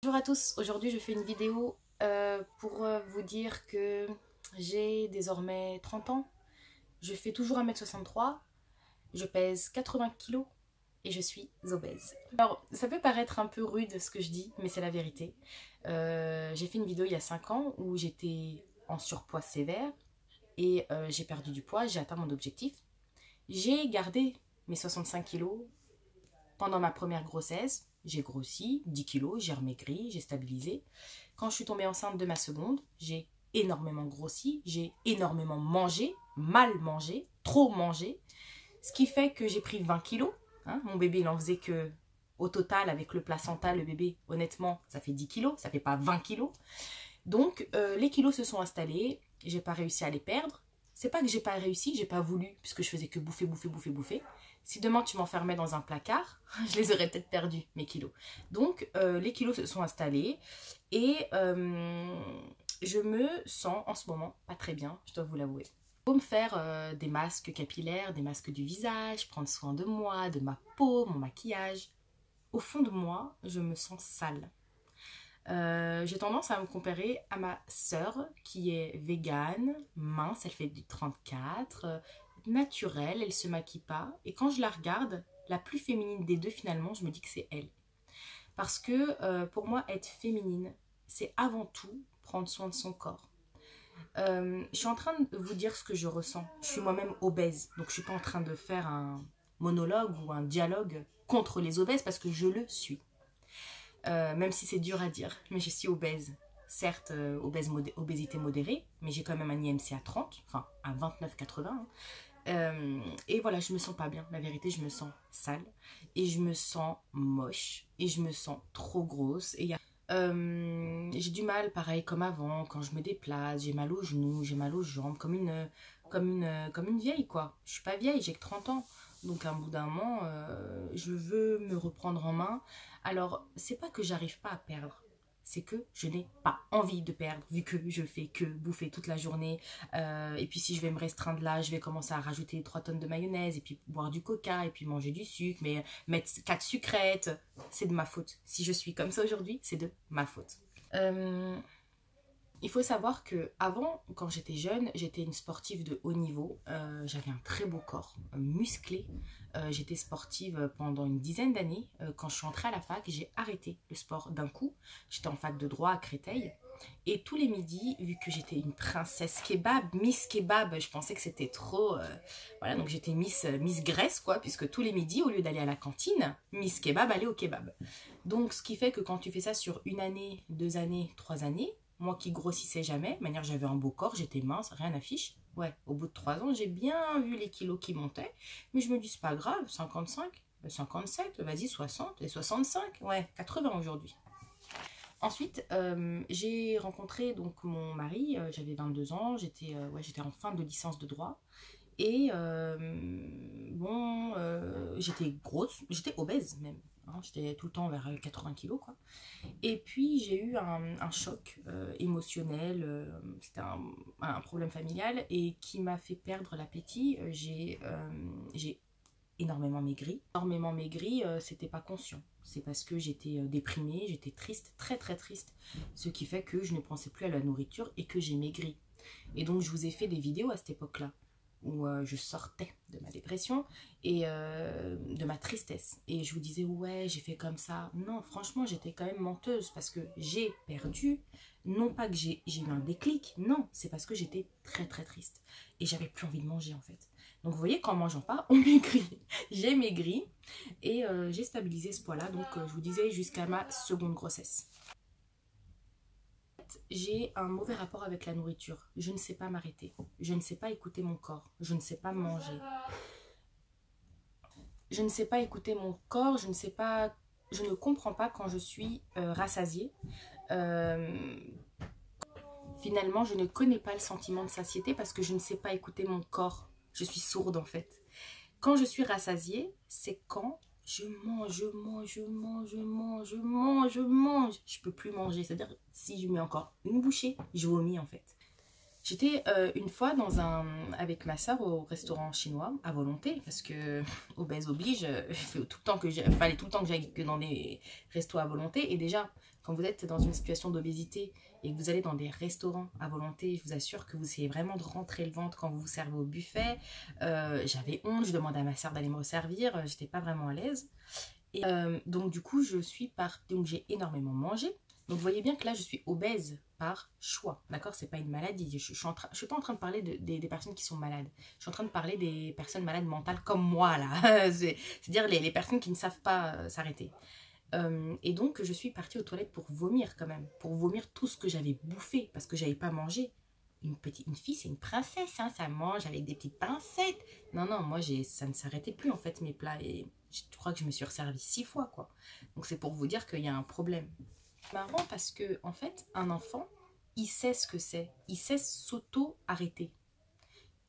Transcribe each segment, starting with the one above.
Bonjour à tous, aujourd'hui je fais une vidéo pour vous dire que j'ai désormais 30 ans, je fais toujours 1m63, je pèse 80 kilos et je suis obèse. Alors ça peut paraître un peu rude ce que je dis, mais c'est la vérité. J'ai fait une vidéo il y a 5 ans où j'étais en surpoids sévère et j'ai perdu du poids, j'ai atteint mon objectif. J'ai gardé mes 65 kilos pendant ma première grossesse. J'ai grossi 10 kilos, j'ai remaigri, j'ai stabilisé. Quand je suis tombée enceinte de ma seconde, j'ai énormément grossi, j'ai énormément mangé, mal mangé, trop mangé. Ce qui fait que j'ai pris 20 kilos. Hein, mon bébé, il en faisait que, au total, avec le placenta, le bébé, honnêtement, ça fait 10 kilos, ça fait pas 20 kilos. Donc, les kilos se sont installés, j'ai pas réussi à les perdre. C'est pas que j'ai pas réussi, j'ai pas voulu, puisque je faisais que bouffer, bouffer, bouffer, bouffer. Si demain tu m'enfermais dans un placard, je les aurais peut-être perdus, mes kilos. Donc, les kilos se sont installés et je me sens en ce moment pas très bien, je dois vous l'avouer. Il faut me faire des masques capillaires, des masques du visage, prendre soin de moi, de ma peau, mon maquillage. Au fond de moi, je me sens sale. J'ai tendance à me comparer à ma sœur qui est végane, mince, elle fait du 34, naturelle, elle se maquille pas. Et quand je la regarde, la plus féminine des deux finalement, je me dis que c'est elle. Parce que pour moi, être féminine, c'est avant tout prendre soin de son corps. Je suis en train de vous dire ce que je ressens. Je suis moi-même obèse, donc je suis pas en train de faire un monologue ou un dialogue contre les obèses parce que je le suis. Même si c'est dur à dire, mais je suis obèse. Certes, obésité modérée, mais j'ai quand même un IMC à 30, enfin à 29,80. Et voilà, je me sens pas bien. La vérité, je me sens sale et je me sens moche et je me sens trop grosse. Et j'ai du mal, pareil comme avant, quand je me déplace, j'ai mal aux genoux, j'ai mal aux jambes, comme une vieille quoi. Je suis pas vieille, j'ai que 30 ans. Donc à un bout d'un moment, je veux me reprendre en main. Alors, c'est pas que j'arrive pas à perdre, c'est que je n'ai pas envie de perdre, vu que je fais que bouffer toute la journée. Et puis si je vais me restreindre là, je vais commencer à rajouter 3 tonnes de mayonnaise, et puis boire du coca, et puis manger du sucre, mais mettre 4 sucrètes. C'est de ma faute. Si je suis comme ça aujourd'hui, c'est de ma faute. Il faut savoir que avant, quand j'étais jeune, j'étais une sportive de haut niveau. J'avais un très beau corps, musclé. J'étais sportive pendant une dizaine d'années. Quand je suis entrée à la fac, j'ai arrêté le sport d'un coup. J'étais en fac de droit à Créteil. Et tous les midis, vu que j'étais une princesse kebab, Miss Kebab, je pensais que c'était trop... voilà, donc j'étais Miss Graisse, quoi, puisque tous les midis, au lieu d'aller à la cantine, Miss Kebab allait au kebab. Donc, ce qui fait que quand tu fais ça sur 1 année, 2 années, 3 années, moi qui grossissais jamais, de manière j'avais un beau corps, j'étais mince, rien à fiche. Ouais, au bout de 3 ans, j'ai bien vu les kilos qui montaient. Mais je me dis, c'est pas grave, 55, 57, vas-y, 60 et 65. Ouais, 80 aujourd'hui. Ensuite, j'ai rencontré donc mon mari, j'avais 22 ans, j'étais en fin de licence de droit. Et j'étais grosse, j'étais obèse même. Hein, j'étais tout le temps vers 80 kilos quoi. Et puis j'ai eu un choc émotionnel, c'était un problème familial et qui m'a fait perdre l'appétit. J'ai énormément maigri. Énormément maigri, c'était pas conscient. C'est parce que j'étais déprimée, j'étais triste, très très triste. Ce qui fait que je ne pensais plus à la nourriture et que j'ai maigri. Et donc je vous ai fait des vidéos à cette époque-là où je sortais de ma dépression et de ma tristesse. Et je vous disais, ouais, j'ai fait comme ça. Non, franchement, j'étais quand même menteuse parce que j'ai perdu. Non pas que j'ai eu un déclic, non, c'est parce que j'étais très très triste. Et j'avais plus envie de manger en fait. Donc vous voyez, qu'en mangeant pas, on maigrit. J'ai maigri et j'ai stabilisé ce poids-là. Donc je vous disais, jusqu'à ma seconde grossesse. J'ai un mauvais rapport avec la nourriture. Je ne sais pas m'arrêter. Je ne sais pas écouter mon corps. Je ne sais pas manger. Je ne sais pas écouter mon corps. Je ne comprends pas quand je suis rassasiée. Finalement, je ne connais pas le sentiment de satiété parce que je ne sais pas écouter mon corps. Je suis sourde en fait. Quand je suis rassasiée, c'est quand je mange, je mange, je mange, je mange, je mange, je mange. Je peux plus manger. C'est-à-dire, si je mets encore une bouchée, je vomis en fait. J'étais une fois avec ma soeur au restaurant chinois à volonté parce que obèse oblige, fallait tout le temps que j'aille que dans des restos à volonté. Et déjà, Quand vous êtes dans une situation d'obésité et que vous allez dans des restaurants à volonté, je vous assure que vous essayez vraiment de rentrer le ventre quand vous vous servez au buffet. J'avais honte, je demandais à ma soeur d'aller me resservir, j'étais pas vraiment à l'aise. Et donc du coup, donc j'ai énormément mangé. Donc vous voyez bien que là, je suis obèse par choix, d'accord? C'est pas une maladie. Je suis pas en train de parler des personnes qui sont malades. Je suis en train de parler des personnes malades mentales comme moi, là. C'est-à-dire les personnes qui ne savent pas s'arrêter. Et donc, je suis partie aux toilettes pour vomir quand même. Pour vomir tout ce que j'avais bouffé, parce que j'avais pas mangé. Une fille, c'est une princesse, hein, ça mange avec des petites pincettes. Non, non, moi, ça ne s'arrêtait plus, en fait, mes plats. Et je crois que je me suis resservie 6 fois, quoi. Donc, c'est pour vous dire qu'il y a un problème. C'est marrant parce que, en fait, un enfant, il sait ce que c'est. Il sait s'auto-arrêter.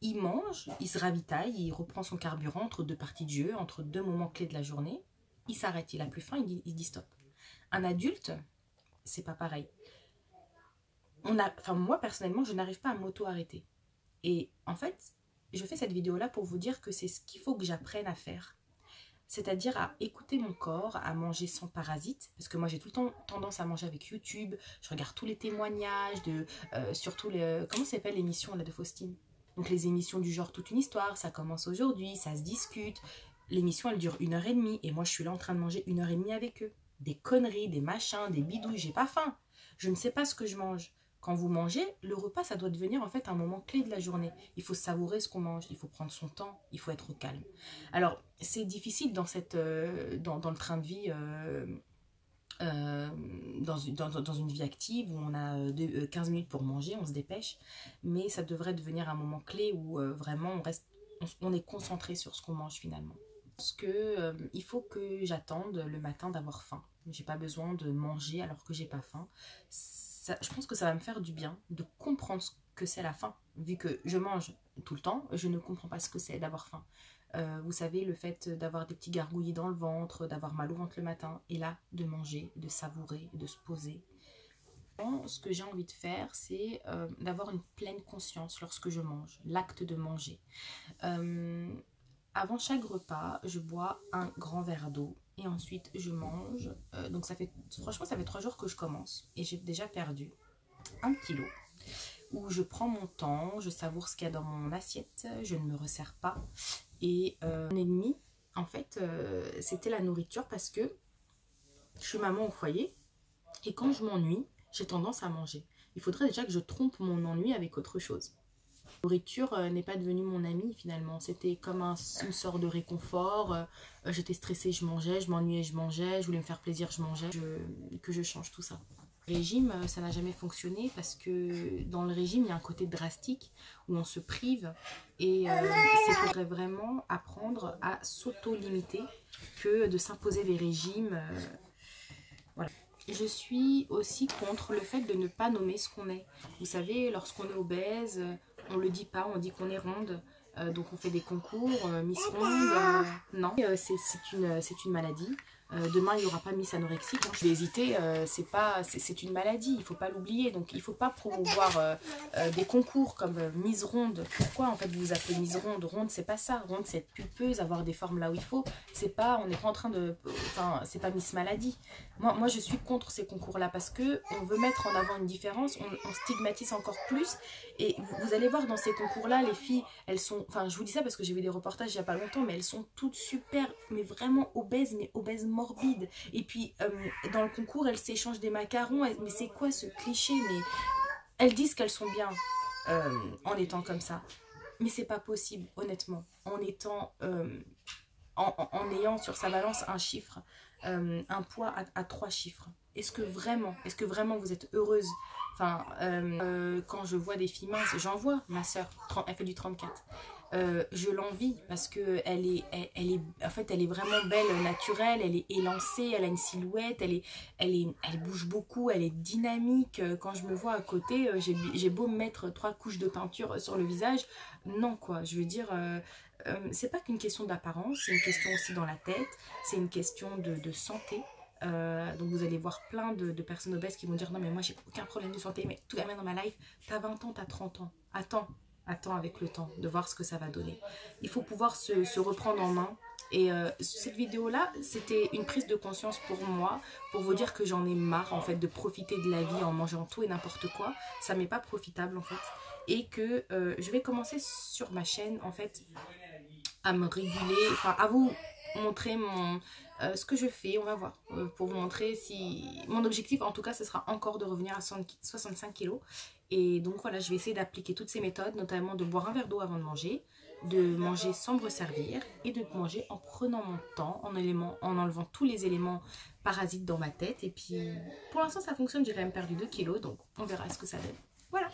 Il mange, il se ravitaille, il reprend son carburant entre deux parties de jeu, entre deux moments clés de la journée. Il s'arrête, il a plus faim, il dit stop. Un adulte, c'est pas pareil. Moi, personnellement, je n'arrive pas à m'auto-arrêter. Et en fait, je fais cette vidéo-là pour vous dire que c'est ce qu'il faut que j'apprenne à faire. C'est-à-dire à écouter mon corps, à manger sans parasite. Parce que moi, j'ai tout le temps tendance à manger avec YouTube. Je regarde tous les témoignages, surtout comment s'appelle l'émission là, de Faustine? Donc les émissions du genre Toute une histoire, ça commence aujourd'hui, ça se discute. L'émission, elle dure 1h30. Et moi, je suis là en train de manger 1h30 avec eux. Des conneries, des machins, des bidouilles. J'ai pas faim. Je ne sais pas ce que je mange. Quand vous mangez, le repas, ça doit devenir en fait un moment clé de la journée. Il faut savourer ce qu'on mange, il faut prendre son temps, il faut être au calme. Alors, c'est difficile dans le train de vie, dans une vie active où on a 15 minutes pour manger, on se dépêche. Mais ça devrait devenir un moment clé où vraiment on est concentré sur ce qu'on mange finalement. Parce que il faut que j'attende le matin d'avoir faim. J'ai pas besoin de manger alors que j'ai pas faim. Je pense que ça va me faire du bien de comprendre ce que c'est la faim. Vu que je mange tout le temps, je ne comprends pas ce que c'est d'avoir faim. Vous savez, le fait d'avoir des petits gargouillis dans le ventre, d'avoir mal au ventre le matin, et là, de manger, de savourer, de se poser. Ce que j'ai envie de faire, c'est d'avoir une pleine conscience lorsque je mange, l'acte de manger. Avant chaque repas, je bois un grand verre d'eau. Et ensuite, je mange. Donc, franchement, ça fait 3 jours que je commence. Et j'ai déjà perdu 1 kilo. Où je prends mon temps, je savoure ce qu'il y a dans mon assiette. Je ne me resserre pas. Et mon ennemi, en fait, c'était la nourriture parce que je suis maman au foyer. Et quand je m'ennuie, j'ai tendance à manger. Il faudrait déjà que je trompe mon ennui avec autre chose. La nourriture n'est pas devenue mon amie finalement, c'était comme une sorte de réconfort. J'étais stressée, je mangeais, je m'ennuyais, je mangeais, je voulais me faire plaisir, je mangeais. Que je change tout ça. Le régime, ça n'a jamais fonctionné parce que dans le régime, il y a un côté drastique où on se prive et il faudrait vraiment apprendre à s'auto-limiter que de s'imposer des régimes. Voilà. Je suis aussi contre le fait de ne pas nommer ce qu'on est. Vous savez, lorsqu'on est obèse, on ne le dit pas, on dit qu'on est ronde. Donc on fait des concours, Miss Ronde, non, c'est une maladie. Demain, il n'y aura pas Miss Anorexique. Hein. Je vais hésiter, c'est une maladie, il ne faut pas l'oublier. Donc, il ne faut pas promouvoir des concours comme Miss Ronde. Pourquoi, en fait, vous vous appelez Miss Ronde? Ronde, c'est pas ça. Ronde, c'est être pulpeuse, avoir des formes là où il faut. On n'est pas en train de... Enfin, c'est pas Miss Maladie. Moi, je suis contre ces concours-là parce qu'on veut mettre en avant une différence, on stigmatise encore plus. Et vous allez voir dans ces concours-là, les filles, elles sont... Enfin, je vous dis ça parce que j'ai vu des reportages il n'y a pas longtemps, mais elles sont toutes super, mais vraiment obèses, mais obèses morbide. Et puis dans le concours elles s'échangent des macarons, mais c'est quoi ce cliché? Mais elles disent qu'elles sont bien en étant comme ça, mais c'est pas possible honnêtement, en étant en ayant sur sa balance un chiffre, un poids à 3 chiffres. Est-ce que vraiment vous êtes heureuse? Enfin, quand je vois des filles minces, j'en vois, ma soeur, elle fait du 34. Je l'envie parce que elle est vraiment belle, naturelle, elle est élancée, elle a une silhouette, elle bouge beaucoup, elle est dynamique. Quand je me vois à côté, j'ai beau me mettre 3 couches de peinture sur le visage, non quoi, je veux dire, c'est pas qu'une question d'apparence, c'est une question aussi dans la tête, c'est une question de santé. Donc vous allez voir plein de personnes obèses qui vont dire non mais moi j'ai aucun problème de santé, mais tout va bien dans ma life. T'as 20 ans, t'as 30 ans, attends, attends avec le temps, de voir ce que ça va donner. Il faut pouvoir se reprendre en main. Et cette vidéo-là, c'était une prise de conscience pour moi, pour vous dire que j'en ai marre en fait de profiter de la vie en mangeant tout et n'importe quoi. Ça m'est pas profitable en fait. Et que je vais commencer sur ma chaîne en fait à me réguler, enfin à vous montrer ce que je fais, on va voir, pour vous montrer si... Mon objectif en tout cas, ce sera encore de revenir à 65 kilos. Et donc voilà, je vais essayer d'appliquer toutes ces méthodes, notamment de boire un verre d'eau avant de manger sans me resservir et de manger en prenant mon temps, en enlevant tous les éléments parasites dans ma tête. Et puis pour l'instant ça fonctionne, j'ai quand même perdu 2 kilos, donc on verra ce que ça donne. Voilà.